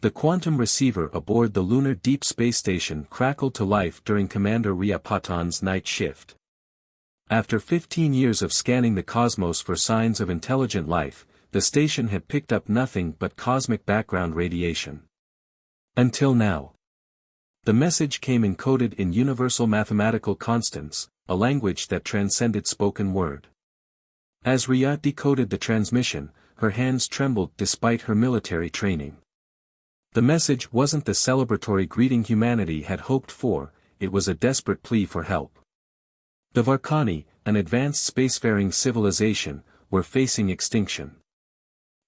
The quantum receiver aboard the lunar deep space station crackled to life during Commander Ria Patan's night shift. After 15 years of scanning the cosmos for signs of intelligent life, the station had picked up nothing but cosmic background radiation. Until now. The message came encoded in universal mathematical constants, a language that transcended spoken word. As Ria decoded the transmission, her hands trembled despite her military training. The message wasn't the celebratory greeting humanity had hoped for, it was a desperate plea for help. The Varkani, an advanced spacefaring civilization, were facing extinction.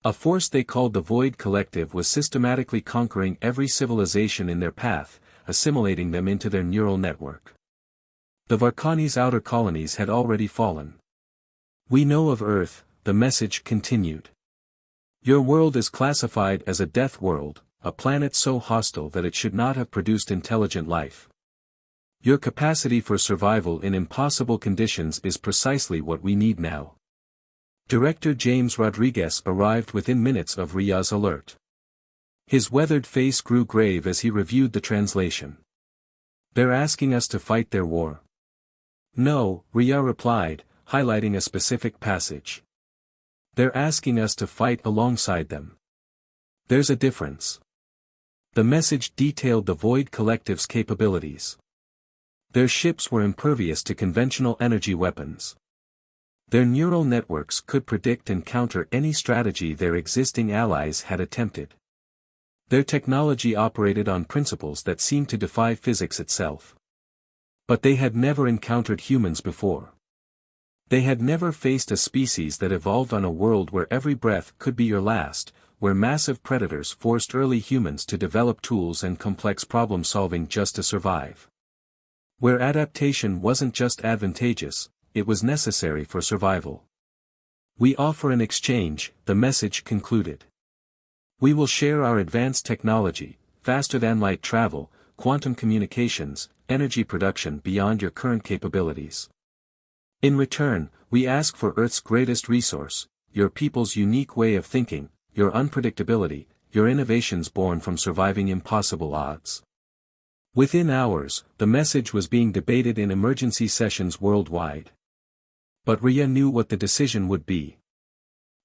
A force they called the Void Collective was systematically conquering every civilization in their path, assimilating them into their neural network. The Varkani's outer colonies had already fallen. "We know of Earth," the message continued. "Your world is classified as a death world, a planet so hostile that it should not have produced intelligent life. Your capacity for survival in impossible conditions is precisely what we need now." Director James Rodriguez arrived within minutes of Ria's alert. His weathered face grew grave as he reviewed the translation. "They're asking us to fight their war." "No," Ria replied, highlighting a specific passage. "They're asking us to fight alongside them. There's a difference." The message detailed the Void Collective's capabilities. Their ships were impervious to conventional energy weapons. Their neural networks could predict and counter any strategy their existing allies had attempted. Their technology operated on principles that seemed to defy physics itself. But they had never encountered humans before. They had never faced a species that evolved on a world where every breath could be your last, where massive predators forced early humans to develop tools and complex problem-solving just to survive. Where adaptation wasn't just advantageous, it was necessary for survival. "We offer an exchange," the message concluded. "We will share our advanced technology, faster-than-light travel, quantum communications, energy production beyond your current capabilities. In return, we ask for Earth's greatest resource, your people's unique way of thinking, your unpredictability, your innovations born from surviving impossible odds." Within hours, the message was being debated in emergency sessions worldwide. But Ria knew what the decision would be.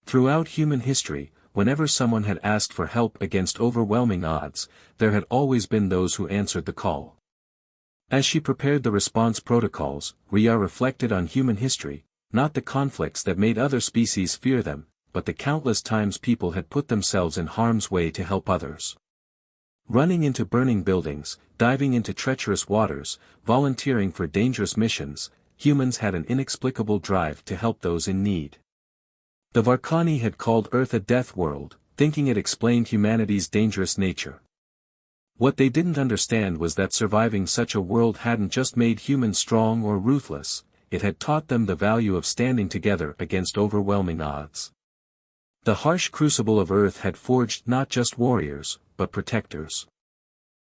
Throughout human history, whenever someone had asked for help against overwhelming odds, there had always been those who answered the call. As she prepared the response protocols, Ria reflected on human history, not the conflicts that made other species fear them, but the countless times people had put themselves in harm's way to help others. Running into burning buildings, diving into treacherous waters, volunteering for dangerous missions, humans had an inexplicable drive to help those in need. The Varkani had called Earth a death world, thinking it explained humanity's dangerous nature. What they didn't understand was that surviving such a world hadn't just made humans strong or ruthless, it had taught them the value of standing together against overwhelming odds. The harsh crucible of Earth had forged not just warriors, but protectors.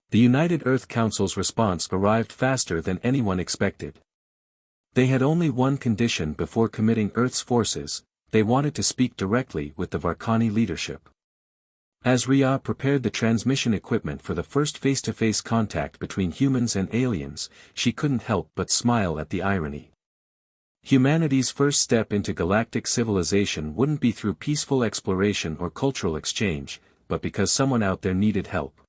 The United Earth Council's response arrived faster than anyone expected. They had only one condition before committing Earth's forces: they wanted to speak directly with the Varkani leadership. As Ria prepared the transmission equipment for the first face-to-face contact between humans and aliens, she couldn't help but smile at the irony. Humanity's first step into galactic civilization wouldn't be through peaceful exploration or cultural exchange, but because someone out there needed help.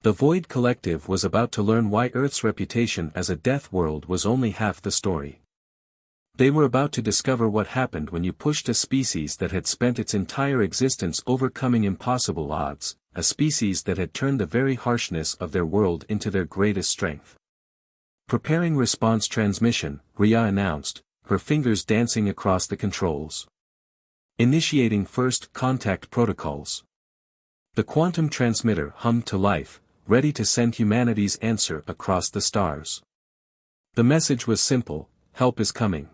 The Void Collective was about to learn why Earth's reputation as a death world was only half the story. They were about to discover what happened when you pushed a species that had spent its entire existence overcoming impossible odds, a species that had turned the very harshness of their world into their greatest strength. Preparing response transmission, Ria announced, her fingers dancing across the controls. Initiating first contact protocols. The quantum transmitter hummed to life, ready to send humanity's answer across the stars. The message was simple: help is coming.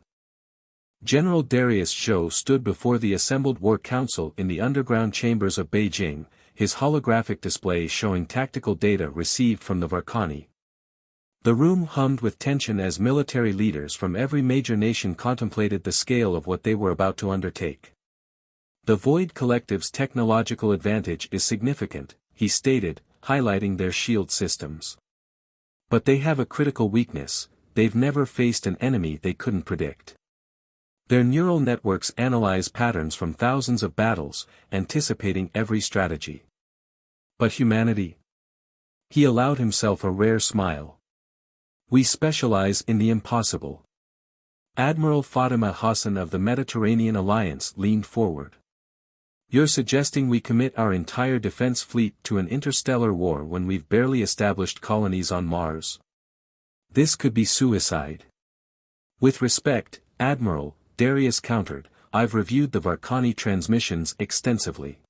General Darius Zhou stood before the assembled War Council in the underground chambers of Beijing, his holographic display showing tactical data received from the Varkani. The room hummed with tension as military leaders from every major nation contemplated the scale of what they were about to undertake. The Void Collective's technological advantage is significant, he stated, highlighting their shield systems. But they have a critical weakness: they've never faced an enemy they couldn't predict. Their neural networks analyze patterns from thousands of battles, anticipating every strategy. But humanity? He allowed himself a rare smile. We specialize in the impossible. Admiral Fatima Hassan of the Mediterranean Alliance leaned forward. You're suggesting we commit our entire defense fleet to an interstellar war when we've barely established colonies on Mars? This could be suicide. With respect, Admiral, Darius countered, I've reviewed the Varkani transmissions extensively.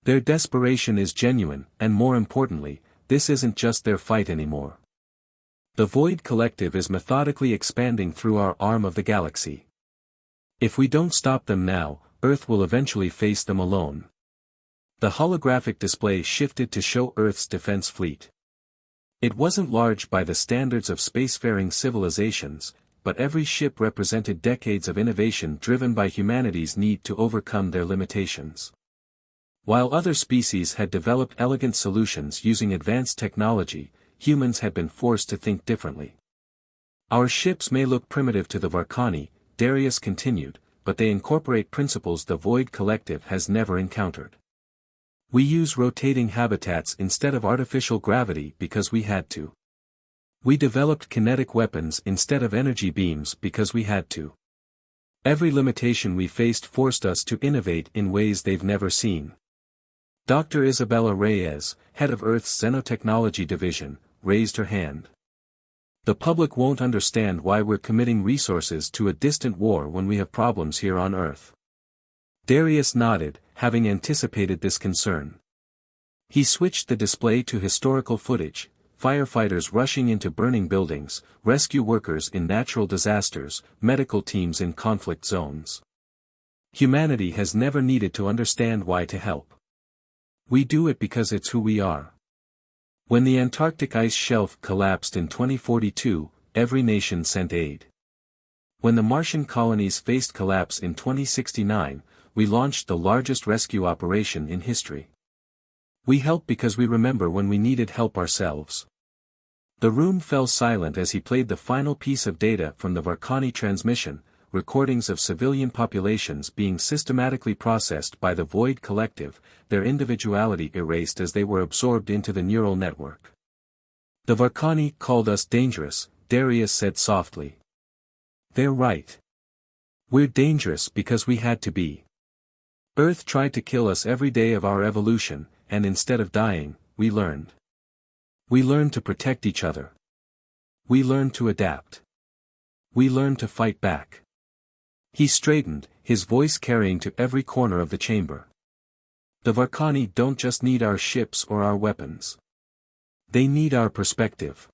Their desperation is genuine, and more importantly, this isn't just their fight anymore. The Void Collective is methodically expanding through our arm of the galaxy. If we don't stop them now, Earth will eventually face them alone. The holographic display shifted to show Earth's defense fleet. It wasn't large by the standards of spacefaring civilizations, but every ship represented decades of innovation driven by humanity's need to overcome their limitations. While other species had developed elegant solutions using advanced technology, humans had been forced to think differently. Our ships may look primitive to the Varkani, Darius continued, but they incorporate principles the Void Collective has never encountered. We use rotating habitats instead of artificial gravity because we had to. We developed kinetic weapons instead of energy beams because we had to. Every limitation we faced forced us to innovate in ways they've never seen. Dr. Isabella Reyes, head of Earth's Xenotechnology Division, raised her hand. The public won't understand why we're committing resources to a distant war when we have problems here on Earth. Darius nodded, having anticipated this concern. He switched the display to historical footage: firefighters rushing into burning buildings, rescue workers in natural disasters, medical teams in conflict zones. Humanity has never needed to understand why to help. We do it because it's who we are. When the Antarctic ice shelf collapsed in 2042, every nation sent aid. When the Martian colonies faced collapse in 2069, we launched the largest rescue operation in history. We help because we remember when we needed help ourselves. The room fell silent as he played the final piece of data from the Varkani transmission, recordings of civilian populations being systematically processed by the Void Collective, their individuality erased as they were absorbed into the neural network. The Varkani called us dangerous, Darius said softly. They're right. We're dangerous because we had to be. Earth tried to kill us every day of our evolution, and instead of dying, we learned. We learned to protect each other. We learned to adapt. We learned to fight back. He straightened, his voice carrying to every corner of the chamber. The Varkani don't just need our ships or our weapons. They need our perspective.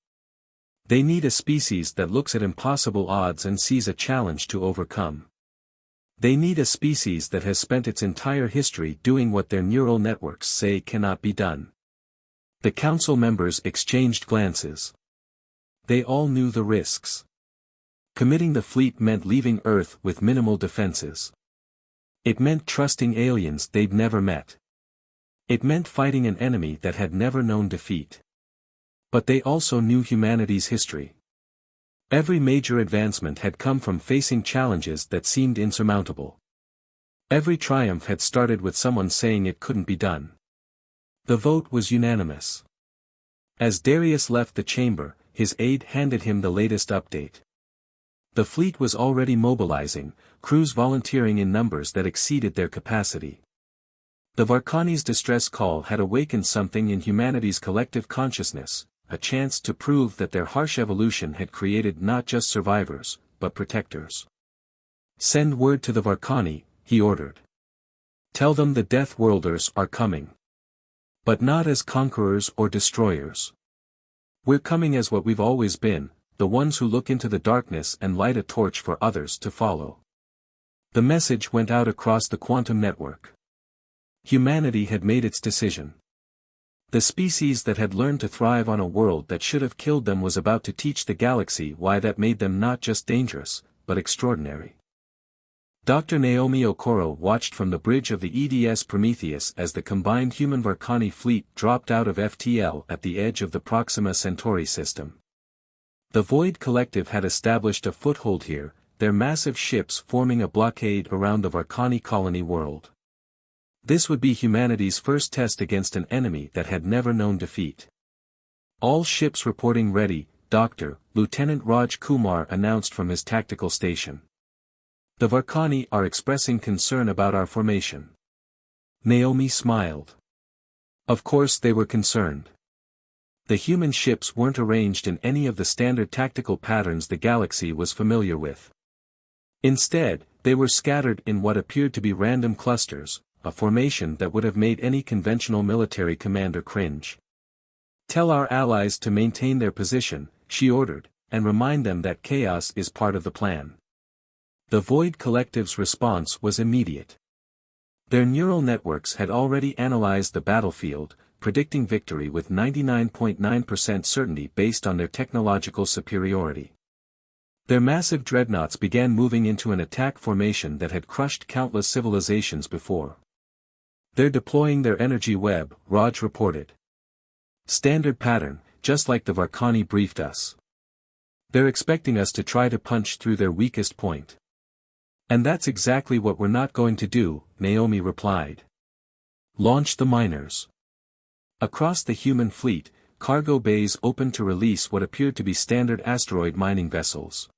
They need a species that looks at impossible odds and sees a challenge to overcome. They need a species that has spent its entire history doing what their neural networks say cannot be done. The council members exchanged glances. They all knew the risks. Committing the fleet meant leaving Earth with minimal defenses. It meant trusting aliens they'd never met. It meant fighting an enemy that had never known defeat. But they also knew humanity's history. Every major advancement had come from facing challenges that seemed insurmountable. Every triumph had started with someone saying it couldn't be done. The vote was unanimous. As Darius left the chamber, his aide handed him the latest update. The fleet was already mobilizing, crews volunteering in numbers that exceeded their capacity. The Varkani's distress call had awakened something in humanity's collective consciousness, a chance to prove that their harsh evolution had created not just survivors, but protectors. Send word to the Varkani, he ordered. Tell them the Deathworlders are coming. But not as conquerors or destroyers. We're coming as what we've always been, the ones who look into the darkness and light a torch for others to follow. The message went out across the quantum network. Humanity had made its decision. The species that had learned to thrive on a world that should have killed them was about to teach the galaxy why that made them not just dangerous, but extraordinary. Dr. Naomi Okoro watched from the bridge of the EDS Prometheus as the combined human Varkani fleet dropped out of FTL at the edge of the Proxima Centauri system. The Void Collective had established a foothold here, their massive ships forming a blockade around the Varkani colony world. This would be humanity's first test against an enemy that had never known defeat. All ships reporting ready, Dr. Lieutenant Raj Kumar announced from his tactical station. The Varkani are expressing concern about our formation. Naomi smiled. Of course they were concerned. The human ships weren't arranged in any of the standard tactical patterns the galaxy was familiar with. Instead, they were scattered in what appeared to be random clusters, a formation that would have made any conventional military commander cringe. Tell our allies to maintain their position, she ordered, and remind them that chaos is part of the plan. The Void Collective's response was immediate. Their neural networks had already analyzed the battlefield, predicting victory with 99.9% certainty based on their technological superiority. Their massive dreadnoughts began moving into an attack formation that had crushed countless civilizations before. They're deploying their energy web, Raj reported. Standard pattern, just like the Varkani briefed us. They're expecting us to try to punch through their weakest point. And that's exactly what we're not going to do, Naomi replied. Launch the miners. Across the human fleet, cargo bays opened to release what appeared to be standard asteroid mining vessels.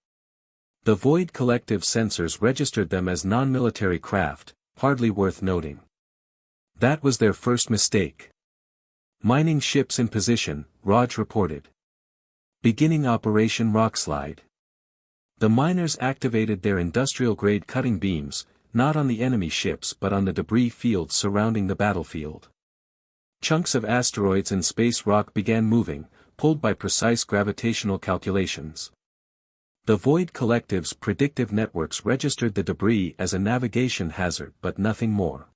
The Void Collective sensors registered them as non-military craft, hardly worth noting. That was their first mistake. Mining ships in position, Raj reported. Beginning Operation Rockslide. The miners activated their industrial-grade cutting beams, not on the enemy ships but on the debris fields surrounding the battlefield. Chunks of asteroids and space rock began moving, pulled by precise gravitational calculations. The Void Collective's predictive networks registered the debris as a navigation hazard but nothing more.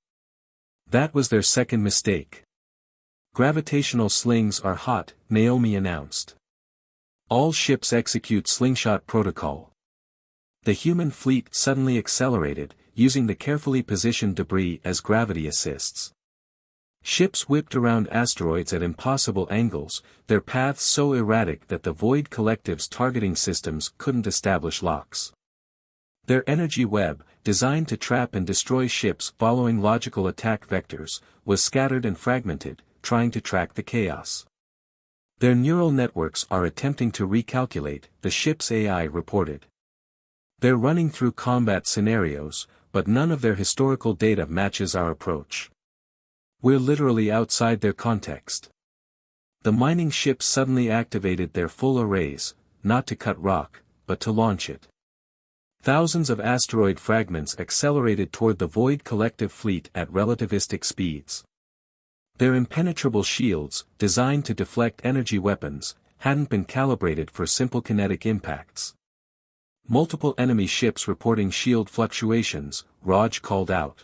That was their second mistake. Gravitational slings are hot, Naomi announced. All ships execute slingshot protocol. The human fleet suddenly accelerated, using the carefully positioned debris as gravity assists. Ships whipped around asteroids at impossible angles, their paths so erratic that the Void Collective's targeting systems couldn't establish locks. Their energy web, designed to trap and destroy ships following logical attack vectors, was scattered and fragmented, trying to track the chaos. Their neural networks are attempting to recalculate, the ship's AI reported. They're running through combat scenarios, but none of their historical data matches our approach. We're literally outside their context. The mining ships suddenly activated their full arrays, not to cut rock, but to launch it. Thousands of asteroid fragments accelerated toward the Void Collective fleet at relativistic speeds. Their impenetrable shields, designed to deflect energy weapons, hadn't been calibrated for simple kinetic impacts. Multiple enemy ships reporting shield fluctuations, Raj called out.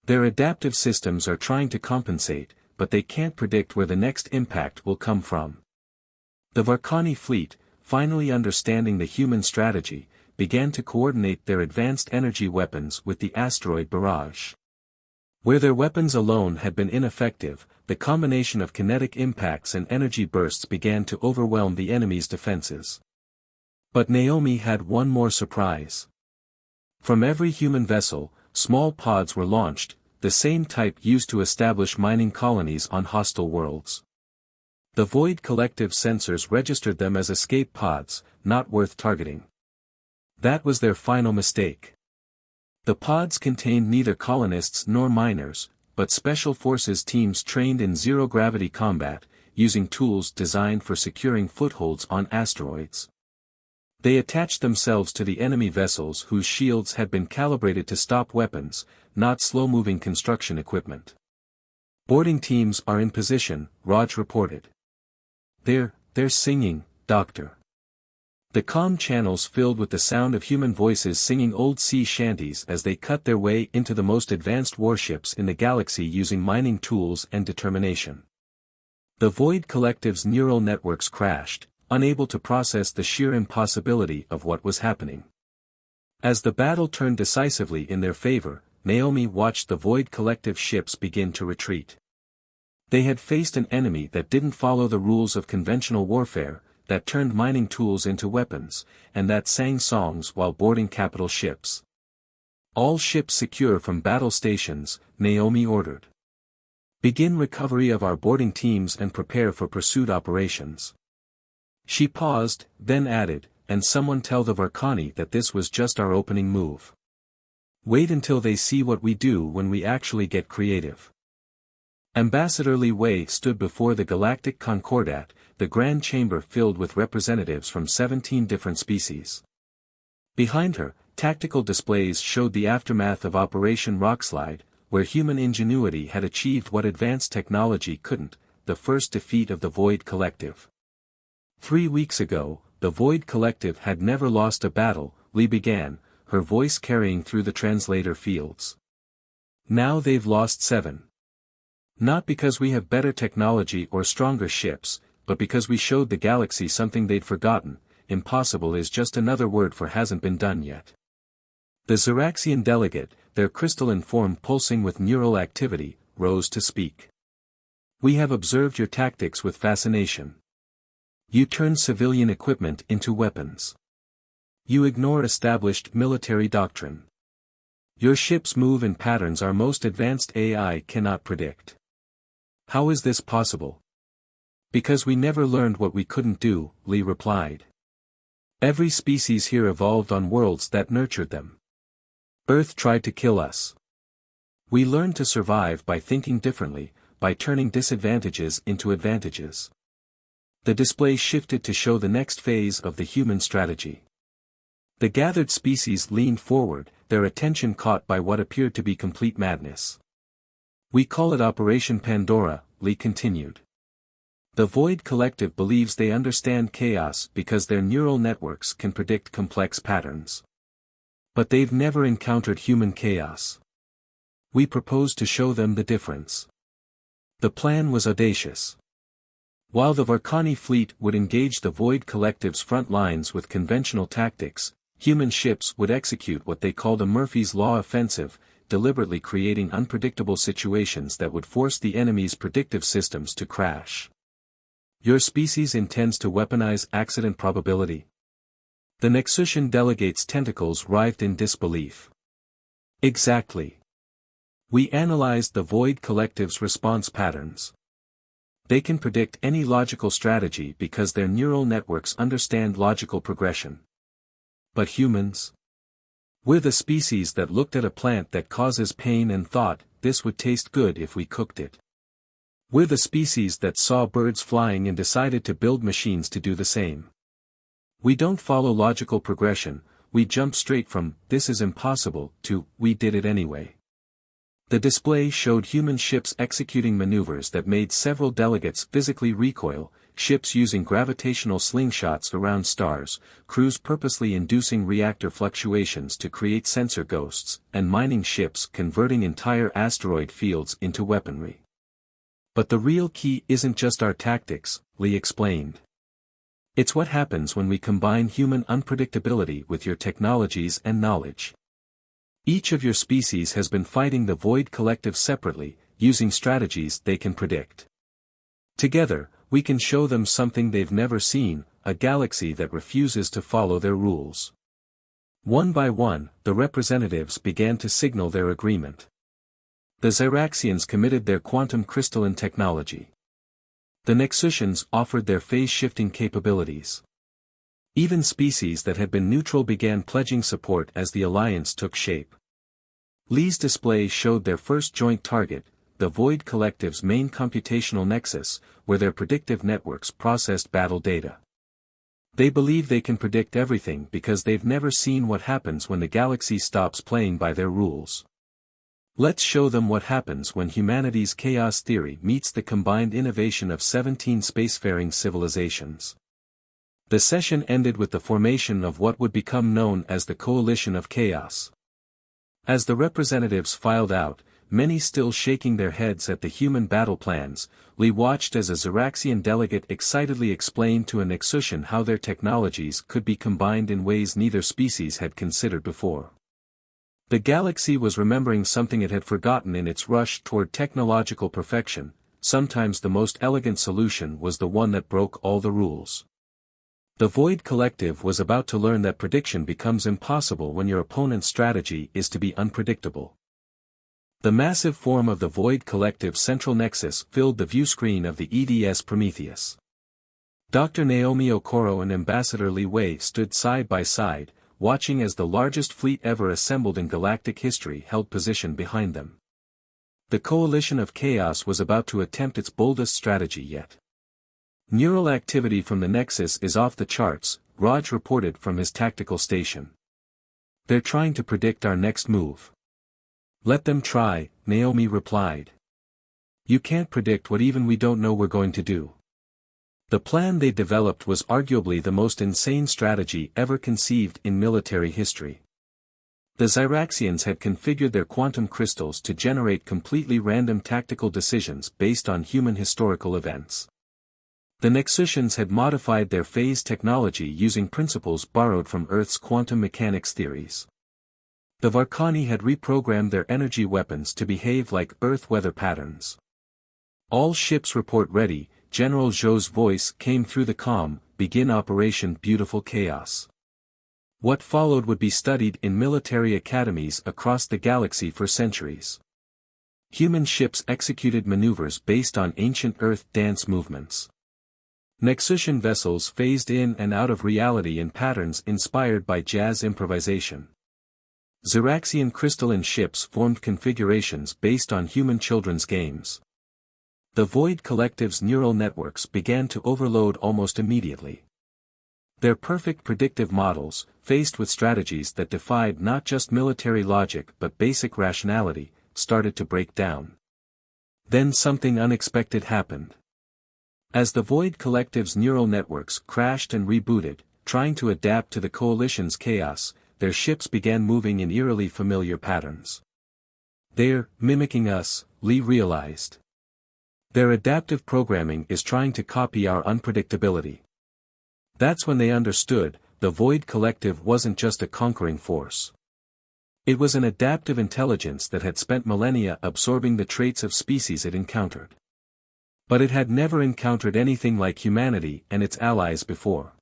Their adaptive systems are trying to compensate, but they can't predict where the next impact will come from. The Varkani fleet, finally understanding the human strategy, began to coordinate their advanced energy weapons with the asteroid barrage. Where their weapons alone had been ineffective, the combination of kinetic impacts and energy bursts began to overwhelm the enemy's defenses. But Naomi had one more surprise. From every human vessel, small pods were launched, the same type used to establish mining colonies on hostile worlds. The Void Collective sensors registered them as escape pods, not worth targeting. That was their final mistake. The pods contained neither colonists nor miners, but special forces teams trained in zero-gravity combat, using tools designed for securing footholds on asteroids. They attached themselves to the enemy vessels whose shields had been calibrated to stop weapons, not slow-moving construction equipment. Boarding teams are in position, Raj reported. They're singing, Doctor. The comm channels filled with the sound of human voices singing old sea shanties as they cut their way into the most advanced warships in the galaxy using mining tools and determination. The Void Collective's neural networks crashed, unable to process the sheer impossibility of what was happening. As the battle turned decisively in their favor, Naomi watched the Void Collective ships begin to retreat. They had faced an enemy that didn't follow the rules of conventional warfare, that turned mining tools into weapons, and that sang songs while boarding capital ships. All ships secure from battle stations, Naomi ordered. Begin recovery of our boarding teams and prepare for pursuit operations. She paused, then added, and someone tell the Varkani that this was just our opening move. Wait until they see what we do when we actually get creative. Ambassador Li Wei stood before the Galactic Concordat, the grand chamber filled with representatives from 17 different species. Behind her, tactical displays showed the aftermath of Operation Rockslide, where human ingenuity had achieved what advanced technology couldn't, the first defeat of the Void Collective. 3 weeks ago, the Void Collective had never lost a battle, Li began, her voice carrying through the translator fields. Now they've lost 7. Not because we have better technology or stronger ships, but because we showed the galaxy something they'd forgotten. Impossible is just another word for hasn't been done yet. The Xeraxian delegate, their crystalline form pulsing with neural activity, rose to speak. We have observed your tactics with fascination. You turn civilian equipment into weapons. You ignore established military doctrine. Your ships move in patterns our most advanced AI cannot predict. How is this possible? Because we never learned what we couldn't do, Li replied. Every species here evolved on worlds that nurtured them. Earth tried to kill us. We learned to survive by thinking differently, by turning disadvantages into advantages. The display shifted to show the next phase of the human strategy. The gathered species leaned forward, their attention caught by what appeared to be complete madness. We call it Operation Pandora, Li continued. The Void Collective believes they understand chaos because their neural networks can predict complex patterns. But they've never encountered human chaos. We propose to show them the difference. The plan was audacious. While the Varkani fleet would engage the Void Collective's front lines with conventional tactics, human ships would execute what they called a Murphy's Law offensive, deliberately creating unpredictable situations that would force the enemy's predictive systems to crash. Your species intends to weaponize accident probability? The Nexusian delegate's tentacles writhed in disbelief. Exactly. We analyzed the Void Collective's response patterns. They can predict any logical strategy because their neural networks understand logical progression. But humans? We're the species that looked at a plant that causes pain and thought, this would taste good if we cooked it. We're the species that saw birds flying and decided to build machines to do the same. We don't follow logical progression, we jump straight from, this is impossible, to, we did it anyway. The display showed human ships executing maneuvers that made several delegates physically recoil, ships using gravitational slingshots around stars, crews purposely inducing reactor fluctuations to create sensor ghosts, and mining ships converting entire asteroid fields into weaponry. But the real key isn't just our tactics, Li explained. It's what happens when we combine human unpredictability with your technologies and knowledge. Each of your species has been fighting the Void Collective separately, using strategies they can predict. Together, we can show them something they've never seen, a galaxy that refuses to follow their rules. One by one, the representatives began to signal their agreement. The Xeraxians committed their quantum crystalline technology. The Nexusians offered their phase-shifting capabilities. Even species that had been neutral began pledging support as the alliance took shape. Li's display showed their first joint target, the Void Collective's main computational nexus, where their predictive networks processed battle data. They believe they can predict everything because they've never seen what happens when the galaxy stops playing by their rules. Let's show them what happens when humanity's chaos theory meets the combined innovation of 17 spacefaring civilizations. The session ended with the formation of what would become known as the Coalition of Chaos. As the representatives filed out, many still shaking their heads at the human battle plans, Lee watched as a Xeraxian delegate excitedly explained to a Nexusian how their technologies could be combined in ways neither species had considered before. The galaxy was remembering something it had forgotten in its rush toward technological perfection. Sometimes the most elegant solution was the one that broke all the rules. The Void Collective was about to learn that prediction becomes impossible when your opponent's strategy is to be unpredictable. The massive form of the Void Collective's central nexus filled the viewscreen of the EDS Prometheus. Dr. Naomi Okoro and Ambassador Li Wei stood side by side, watching as the largest fleet ever assembled in galactic history held position behind them. The coalition of chaos was about to attempt its boldest strategy yet. Neural activity from the Nexus is off the charts, Raj reported from his tactical station. They're trying to predict our next move. Let them try, Naomi replied. You can't predict what even we don't know we're going to do. The plan they developed was arguably the most insane strategy ever conceived in military history. The Xeraxians had configured their quantum crystals to generate completely random tactical decisions based on human historical events. The Nexusians had modified their phase technology using principles borrowed from Earth's quantum mechanics theories. The Varkani had reprogrammed their energy weapons to behave like Earth weather patterns. All ships report ready, General Zhou's voice came through the comm, begin Operation Beautiful Chaos. What followed would be studied in military academies across the galaxy for centuries. Human ships executed maneuvers based on ancient Earth dance movements. Nexusian vessels phased in and out of reality in patterns inspired by jazz improvisation. Xeraxian crystalline ships formed configurations based on human children's games. The Void Collective's neural networks began to overload almost immediately. Their perfect predictive models, faced with strategies that defied not just military logic but basic rationality, started to break down. Then something unexpected happened. As the Void Collective's neural networks crashed and rebooted, trying to adapt to the Coalition's chaos, their ships began moving in eerily familiar patterns. They're mimicking us, Lee realized. Their adaptive programming is trying to copy our unpredictability. That's when they understood, the Void Collective wasn't just a conquering force. It was an adaptive intelligence that had spent millennia absorbing the traits of species it encountered. But it had never encountered anything like humanity and its allies before.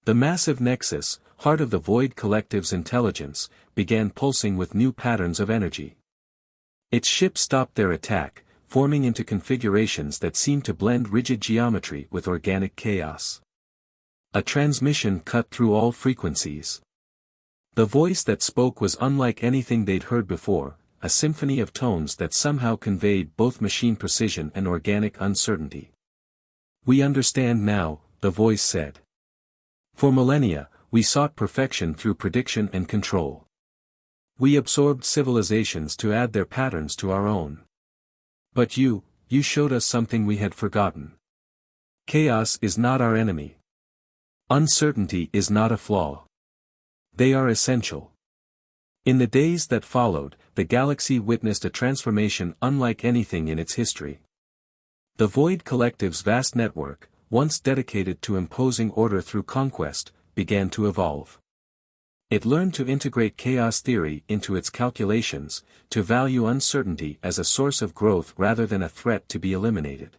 The massive nexus, heart of the Void Collective's intelligence, began pulsing with new patterns of energy. Its ships stopped their attack, forming into configurations that seemed to blend rigid geometry with organic chaos. A transmission cut through all frequencies. The voice that spoke was unlike anything they'd heard before, a symphony of tones that somehow conveyed both machine precision and organic uncertainty. We understand now, the voice said. For millennia, we sought perfection through prediction and control. We absorbed civilizations to add their patterns to our own. But you showed us something we had forgotten. Chaos is not our enemy. Uncertainty is not a flaw. They are essential. In the days that followed, the galaxy witnessed a transformation unlike anything in its history. The Void Collective's vast network, once dedicated to imposing order through conquest, began to evolve. It learned to integrate chaos theory into its calculations, to value uncertainty as a source of growth rather than a threat to be eliminated.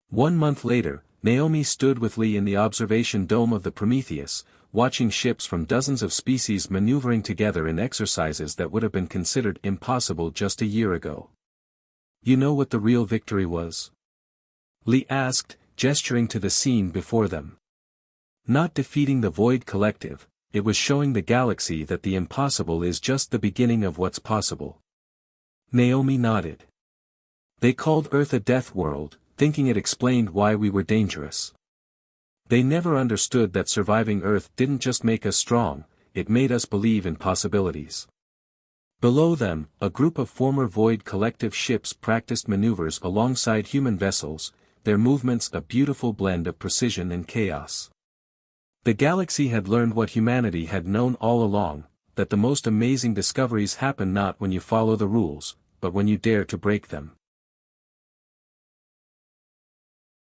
1 month later, Naomi stood with Lee in the observation dome of the Prometheus, watching ships from dozens of species maneuvering together in exercises that would have been considered impossible just a year ago. You know what the real victory was? Lee asked, gesturing to the scene before them. Not defeating the Void Collective, it was showing the galaxy that the impossible is just the beginning of what's possible. Naomi nodded. They called Earth a death world, thinking it explained why we were dangerous. They never understood that surviving Earth didn't just make us strong, it made us believe in possibilities. Below them, a group of former Void Collective ships practiced maneuvers alongside human vessels, their movements a beautiful blend of precision and chaos. The galaxy had learned what humanity had known all along, that the most amazing discoveries happen not when you follow the rules, but when you dare to break them.